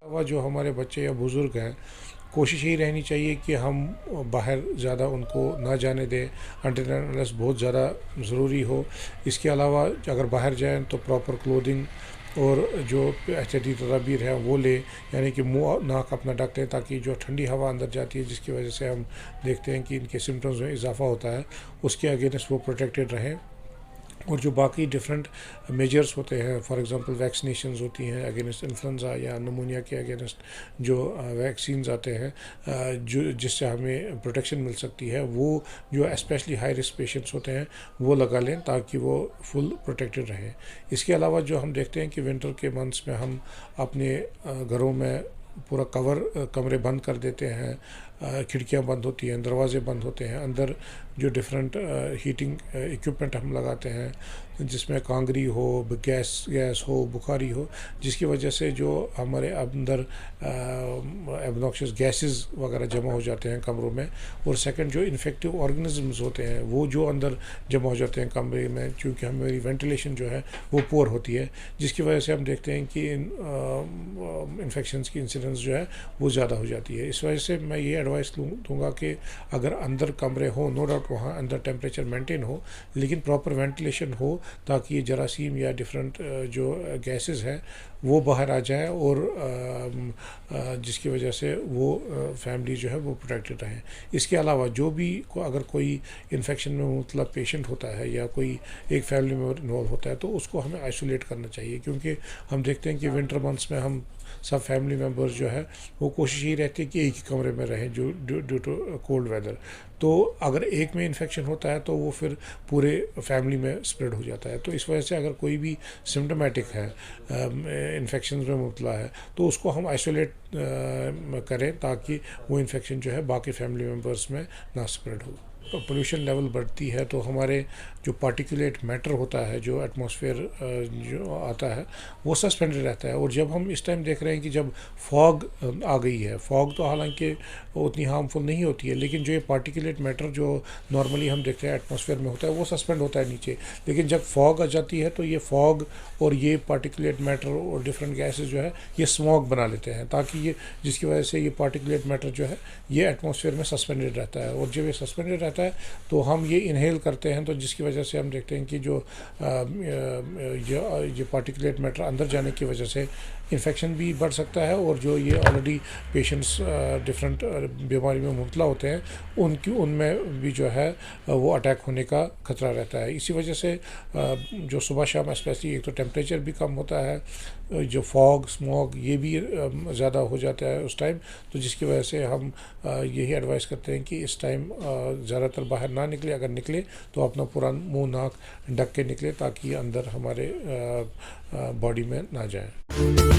अलावा जो हमारे बच्चे या बुज़ुर्ग हैं, कोशिश यही रहनी चाहिए कि हम बाहर ज़्यादा उनको ना जाने दें अनटिल अनलेस बहुत ज़्यादा ज़रूरी हो। इसके अलावा अगर बाहर जाएँ तो प्रॉपर क्लोथिंग और जो एहतियाती तदाबीर है वो लें, यानी कि मुँह नाक अपना ढक लें ताकि जो ठंडी हवा अंदर जाती है जिसकी वजह से हम देखते हैं कि इनके सिम्टम्स में इजाफा होता है, उसके अगेंस्ट वो प्रोटेक्टेड रहें। और जो बाकी डिफरेंट मेजर्स होते हैं, फॉर एग्जांपल वैक्सीनेशंस होती हैं अगेंस्ट इन्फ्लुएंजा या नमूनिया के अगेंस्ट जो वैक्सीन्स आते हैं जो जिससे हमें प्रोटेक्शन मिल सकती है, वो जो स्पेशली हाई रिस्क पेशेंट्स होते हैं वो लगा लें ताकि वो फुल प्रोटेक्टेड रहें। इसके अलावा जो हम देखते हैं कि विंटर के मंथ्स में हम अपने घरों में पूरा कमरे बंद कर देते हैं, खिड़कियां बंद होती हैं, दरवाजे बंद होते हैं, अंदर जो डिफरेंट हीटिंग इक्विपमेंट हम लगाते हैं जिसमें कांगरी हो, गैस हो, बुखारी हो, जिसकी वजह से जो हमारे अंदर एबनॉक्शियस गैसेस वगैरह जमा हो जाते हैं कमरों में। और सेकंड जो इन्फेक्टिव ऑर्गेनिजम्स होते हैं वो जो अंदर जमा हो जाते हैं कमरे में, क्योंकि हमारी वेंटिलेशन जो है वो पुअर होती है, जिसकी वजह से हम देखते हैं कि इन्फेक्शंस की इंसिडेंस जो है वो ज़्यादा हो जाती है। इस वजह से मैं ये एडवाइस दूंगा कि अगर अंदर कमरे हो, नो डाउट वहाँ अंदर टेम्परेचर मेंटेन हो, लेकिन प्रॉपर वेंटिलेशन हो ताकि ये जरासीम या डिफरेंट जो गैसेस हैं वो बाहर आ जाए और जिसकी वजह से वो फैमिली जो है वो प्रोटेक्टेड रहे। इसके अलावा जो भी अगर कोई इन्फेक्शन में मतलब पेशेंट होता है या कोई एक फैमिली मेम्बर इन्वॉल्व होता है तो उसको हमें आइसोलेट करना चाहिए, क्योंकि हम देखते हैं कि विंटर मंथ्स में हम सब फैमिली मेम्बर्स जो है वो कोशिश यही रहती है कि एक ही कमरे में रहें जो ड्यू टू कोल्ड वेदर। तो अगर एक में इन्फेक्शन होता है तो वो फिर पूरे फैमिली में स्प्रेड हो जाता है। तो इस वजह से अगर कोई भी सिम्टोमेटिक है, इन्फेक्शन में मुबतला है, तो उसको हम आइसोलेट करें ताकि वो इन्फेक्शन जो है बाकी फैमिली मेम्बर्स में ना स्प्रेड हो। तो पोल्यूशन लेवल बढ़ती है तो हमारे जो पार्टिकुलेट मैटर होता है जो एटमॉस्फेयर जो आता है वो सस्पेंडेड रहता है। और जब हम इस टाइम देख रहे हैं कि जब फॉग आ गई है, फॉग तो हालांकि उतनी हार्मफुल नहीं होती है, लेकिन जो ये पार्टिकुलेट मैटर जो नॉर्मली हम देखते हैं एटमॉस्फेयर में होता है वो सस्पेंड होता है नीचे, लेकिन जब फॉग आ जाती है तो ये फॉग और ये पार्टिकुलेट मैटर और डिफरेंट गैसेस जो है ये स्मॉग बना लेते हैं, ताकि ये जिसकी वजह से ये पार्टिकुलेट मैटर जो है ये एटमॉस्फेयर में सस्पेंडेड रहता है। और जब ये सस्पेंडेड रहता है तो हम ये इनहेल करते हैं, तो जिसकी वजह से हम देखते हैं कि जो ये पार्टिकुलेट मैटर अंदर जाने की वजह से इन्फेक्शन भी बढ़ सकता है और जो ये ऑलरेडी पेशेंट्स डिफरेंट बीमारी में मुबतला होते हैं उनमें भी जो है वो अटैक होने का खतरा रहता है। इसी वजह से जो सुबह शाम स्पेशली एक तो टेम्परेचर भी कम होता है, जो फॉग स्मॉग ये भी ज़्यादा हो जाता है उस टाइम, तो जिसकी वजह से हम यही एडवाइस करते हैं कि इस टाइम ज़्यादातर बाहर ना निकले, अगर निकले तो अपना पूरा मुंह नाक ढक के निकले ताकि अंदर हमारे बॉडी में ना जाए।